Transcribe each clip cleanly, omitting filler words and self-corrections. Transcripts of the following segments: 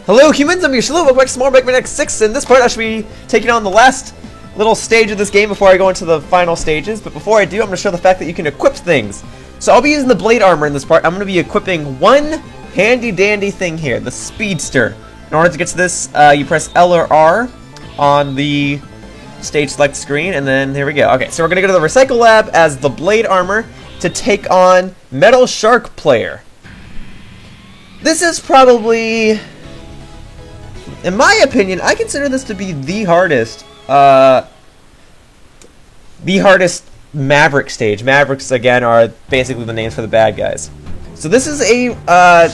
Hello humans, I'm Yashalu, welcome back to some more Mega Man X6. In this part I should be taking on the last little stage of this game before I go into the final stages. But before I do, I'm going to show the fact that you can equip things. So I'll be using the blade armor in this part. I'm going to be equipping one handy dandy thing here, the Speedster. In order to get to this, you press L or R on the stage select screen, and then here we go. Okay, so we're going to go to the Recycle Lab as the blade armor to take on Metal Shark Player. This is probably, in my opinion, I consider this to be the hardest Maverick stage. Mavericks, again, are basically the names for the bad guys. So this is a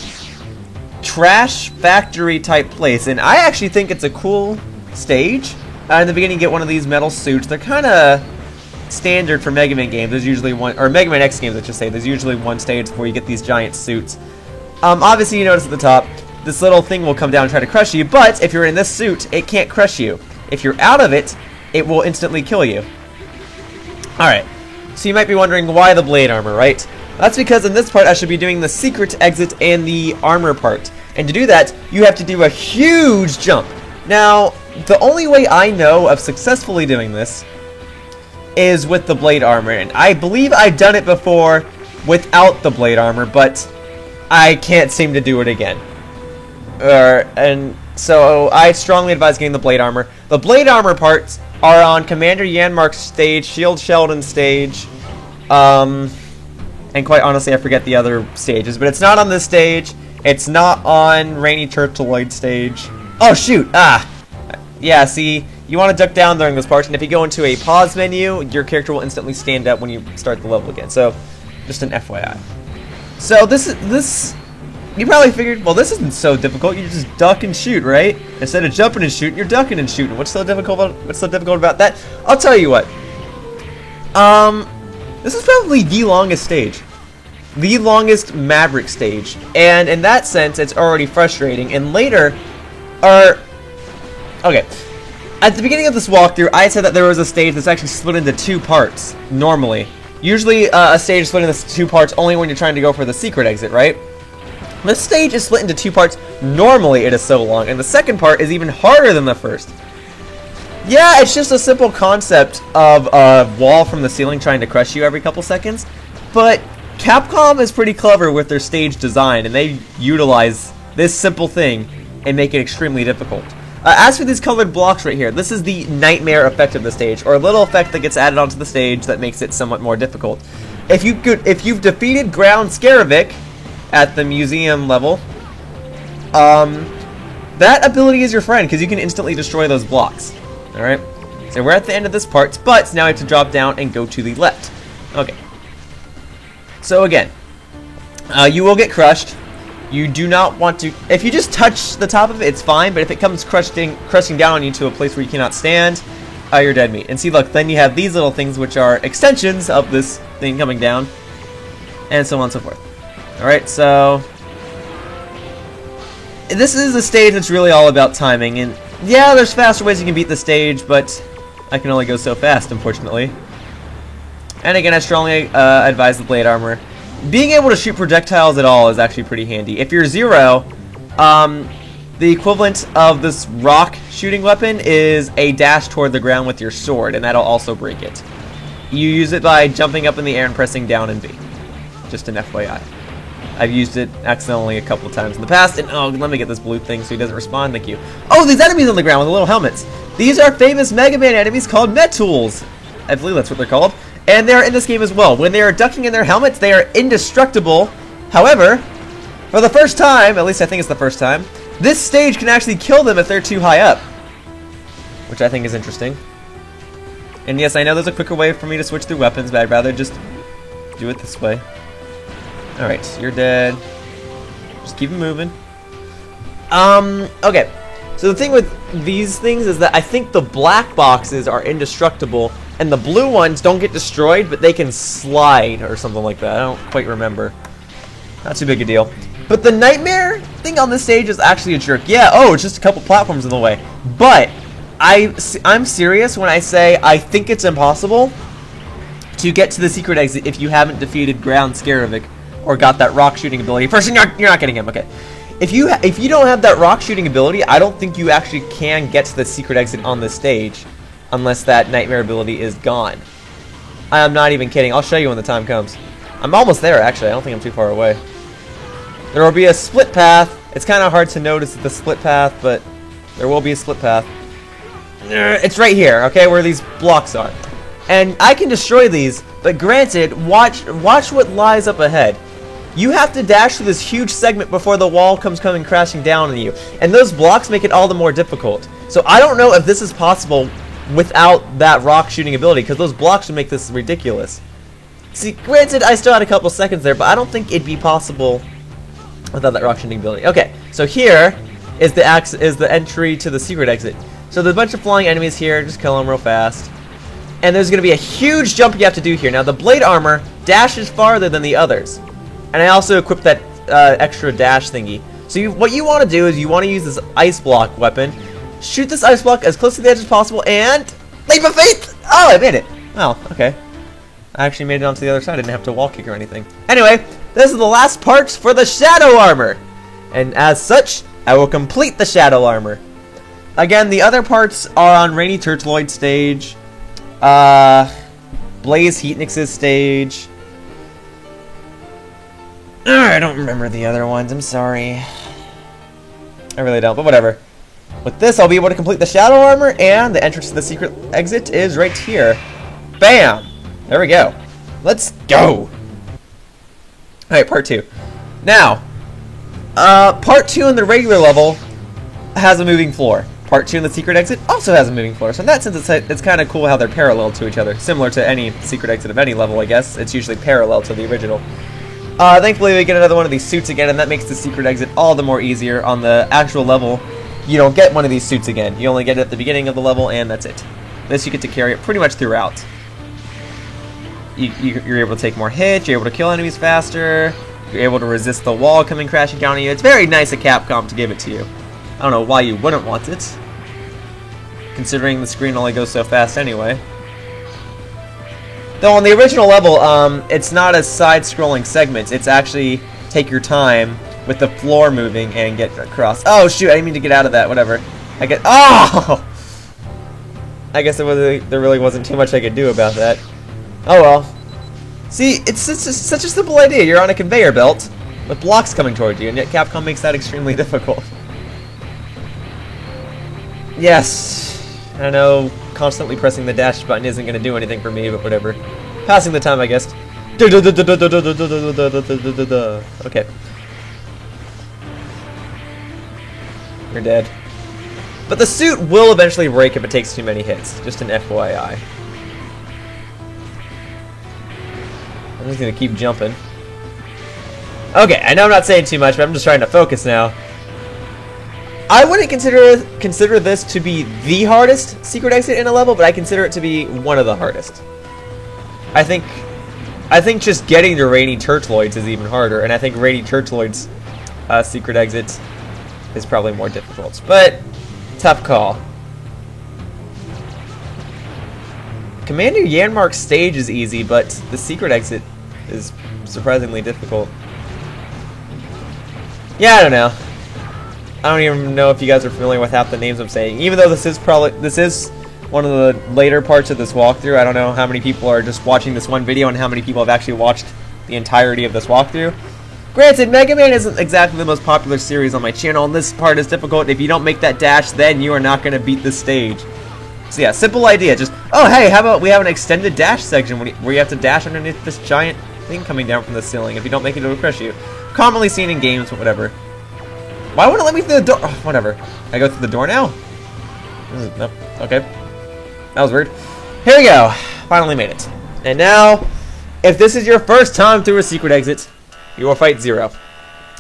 trash factory type place, and I actually think it's a cool stage. In the beginning, you get one of these metal suits. They're kind of standard for Mega Man games. There's usually one, or Mega Man X games, I should say. There's usually one stage where you get these giant suits. Obviously, you notice at the top, this little thing will come down and try to crush you, but if you're in this suit, it can't crush you. If you're out of it, it will instantly kill you. Alright, so you might be wondering why the blade armor, right? That's because in this part, I should be doing the secret exit and the armor part. And to do that, you have to do a huge jump. Now, the only way I know of successfully doing this is with the blade armor. And I believe I've done it before without the blade armor, but I can't seem to do it again. And so I strongly advise getting the blade armor. The blade armor parts are on Commander Yanmark's stage, Shield Sheldon's stage, and quite honestly I forget the other stages, but it's not on this stage, it's not on Rainy Turtleoid stage. Oh shoot! Yeah, see, you want to duck down during this part, and if you go into a pause menu, your character will instantly stand up when you start the level again, so just an FYI. So this you probably figured, well, this isn't so difficult. You just duck and shoot, right? Instead of jumping and shooting, you're ducking and shooting. What's so difficult about that? I'll tell you what. This is probably the longest stage. The longest Maverick stage. And in that sense, it's already frustrating. And later, okay. At the beginning of this walkthrough, I said that there was a stage that's actually split into two parts, normally. Usually, a stage is split into two parts only when you're trying to go for the secret exit, right? This stage is split into two parts. Normally it is so long, and the second part is even harder than the first. Yeah, it's just a simple concept of a wall from the ceiling trying to crush you every couple seconds, but Capcom is pretty clever with their stage design, and they utilize this simple thing and make it extremely difficult. As for these colored blocks right here, this is the nightmare effect of the stage, or a little effect that gets added onto the stage that makes it somewhat more difficult. If you've defeated Ground Scarovic at the museum level, that ability is your friend because you can instantly destroy those blocks. Alright, so we're at the end of this part, but now I have to drop down and go to the left. Okay, so again, you will get crushed. You do not want to, if you just touch the top of it, it's fine, but if it comes crushing down on you to a place where you cannot stand, you're dead meat. And see, look, then you have these little things which are extensions of this thing coming down, and so on and so forth. Alright, so this is a stage that's really all about timing, and yeah, there's faster ways you can beat the stage, but I can only go so fast, unfortunately. And again, I strongly advise the blade armor. Being able to shoot projectiles at all is actually pretty handy. If you're Zero, the equivalent of this rock shooting weapon is a dash toward the ground with your sword, and that'll also break it. You use it by jumping up in the air and pressing down and B. Just an FYI. I've used it accidentally a couple of times in the past, and oh, let me get this blue thing so he doesn't respond, thank you. Oh, these enemies on the ground with the little helmets. These are famous Mega Man enemies called Metools. I believe that's what they're called. And they're in this game as well. When they are ducking in their helmets, they are indestructible. However, for the first time, at least I think it's the first time, this stage can actually kill them if they're too high up. Which I think is interesting. And yes, I know there's a quicker way for me to switch through weapons, but I'd rather just do it this way. Alright, so you're dead. Just keep it moving. Okay. So the thing with these things is that I think the black boxes are indestructible, and the blue ones don't get destroyed, but they can slide or something like that. I don't quite remember. Not too big a deal. But the nightmare thing on this stage is actually a jerk. Yeah, oh, it's just a couple platforms in the way. But I'm serious when I say I think it's impossible to get to the secret exit if you haven't defeated Ground Scarovic or got that rock shooting ability. First, you're not getting him, okay. if you don't have that rock shooting ability, I don't think you actually can get to the secret exit on this stage unless that nightmare ability is gone. I am not even kidding. I'll show you when the time comes. I'm almost there, actually. I don't think I'm too far away. There will be a split path. It's kind of hard to notice the split path, but there will be a split path. It's right here, okay, where these blocks are. And I can destroy these, but granted, watch what lies up ahead. You have to dash through this huge segment before the wall comes coming crashing down on you. And those blocks make it all the more difficult. So I don't know if this is possible without that rock shooting ability, because those blocks would make this ridiculous. See, granted, I still had a couple seconds there, but I don't think it'd be possible without that rock shooting ability. Okay, so here is the entry to the secret exit. So there's a bunch of flying enemies here, just kill them real fast. And there's going to be a huge jump you have to do here. Now, the blade armor dashes farther than the others. And I also equipped that extra dash thingy. So what you want to do is you want to use this ice block weapon. Shoot this ice block as close to the edge as possible, and leap of faith! Oh, I made it. Oh, okay. I actually made it onto the other side. I didn't have to wall kick or anything. Anyway, this is the last parts for the shadow armor. And as such, I will complete the shadow armor. Again, the other parts are on Rainy Turtloid stage, Blaze Heatnix's stage. I don't remember the other ones, I'm sorry. I really don't, but whatever. With this, I'll be able to complete the shadow armor, and the entrance to the secret exit is right here. Bam! There we go. Let's go! Alright, part 2. Now, part 2 in the regular level has a moving floor. Part 2 in the secret exit also has a moving floor. So in that sense, it's kind of cool how they're parallel to each other. Similar to any secret exit of any level, I guess. It's usually parallel to the original. Thankfully, we get another one of these suits again, and that makes the secret exit all the more easier. On the actual level, you don't get one of these suits again. You only get it at the beginning of the level, and that's it. This, you get to carry it pretty much throughout. You're able to take more hits, you're able to kill enemies faster, you're able to resist the wall coming crashing down on you. It's very nice of Capcom to give it to you. I don't know why you wouldn't want it, considering the screen only goes so fast anyway. Though on the original level, it's not a side-scrolling segment. It's actually take your time with the floor moving and get across. Oh shoot! I didn't mean to get out of that. Whatever. I guess there really wasn't too much I could do about that. Oh well. See, it's such a simple idea. You're on a conveyor belt with blocks coming towards you, and yet Capcom makes that extremely difficult. Yes, I know constantly pressing the dash button isn't going to do anything for me, but whatever. Passing the time, I guess. Okay. You're dead. But the suit will eventually break if it takes too many hits. Just an FYI. I'm just going to keep jumping. Okay, I know I'm not saying too much, but I'm just trying to focus now. I wouldn't consider this to be the hardest secret exit in a level, but I consider it to be one of the hardest. I think just getting to Rainy Turtloids is even harder, and I think Rainy Turtloids' secret exit is probably more difficult. But tough call. Commander Yanmark's stage is easy, but the secret exit is surprisingly difficult. Yeah, I don't know. I don't even know if you guys are familiar with half the names I'm saying. Even though this is one of the later parts of this walkthrough, I don't know how many people are just watching this one video and how many people have actually watched the entirety of this walkthrough. Granted, Mega Man isn't exactly the most popular series on my channel, and this part is difficult. If you don't make that dash, then you are not going to beat this stage. So yeah, simple idea. Just, oh hey, how about we have an extended dash section where you have to dash underneath this giant thing coming down from the ceiling. If you don't make it, it'll crush you. Commonly seen in games, but whatever. Why wouldn't it let me through the door? Oh, whatever. I go through the door now? Nope. Okay. That was weird. Here we go. Finally made it. And now, if this is your first time through a secret exit, you will fight Zero.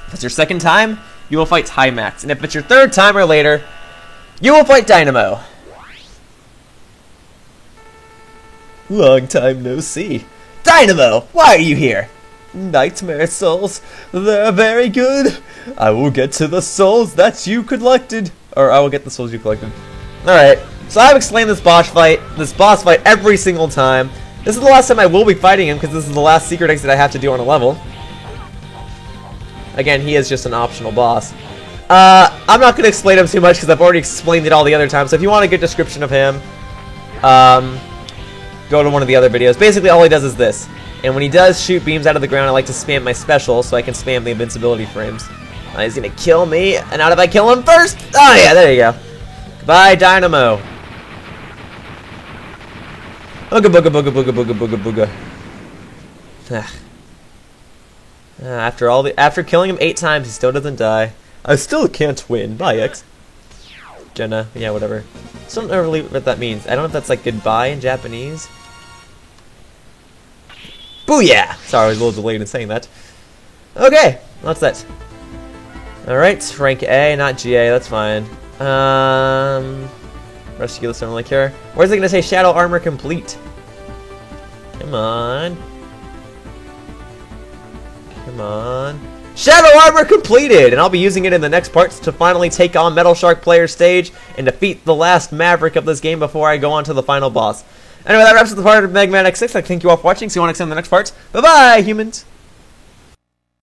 If it's your second time, you will fight Hymax. And if it's your third time or later, you will fight Dynamo. Long time no see. Dynamo, why are you here? Nightmare souls, they're very good. I will get to the souls that you collected. Or I will get the souls you collected. Alright, so I've explained this boss fight every single time. This is the last time I will be fighting him because this is the last secret exit I have to do on a level. Again, he is just an optional boss. I'm not going to explain him too much because I've already explained it all the other time. So if you want a good description of him, go to one of the other videos. Basically, all he does is this. And when he does shoot beams out of the ground, I like to spam my special so I can spam the invincibility frames. He's going to kill me. And not if I kill him first. Oh, yeah, there you go. Goodbye, Dynamo. Booga, booga, booga, booga, booga, booga, booga. After killing him 8 times, he still doesn't die. I still can't win. Bye, X. Jenna. Yeah, whatever. Still don't know really what that means. I don't know if that's like goodbye in Japanese. Booyah! Sorry, I was a little delayed in saying that. Okay, what's that? Alright, rank A, not GA, that's fine. Rescue list, I don't really care. Where's it gonna say Shadow Armor complete? Come on. Come on. Shadow Armor completed! And I'll be using it in the next parts to finally take on Metal Shark Player Stage and defeat the last Maverick of this game before I go on to the final boss. Anyway, that wraps up the part of Mega Man X6. I thank you all for watching. See you all next time in the next parts. Bye-bye, humans!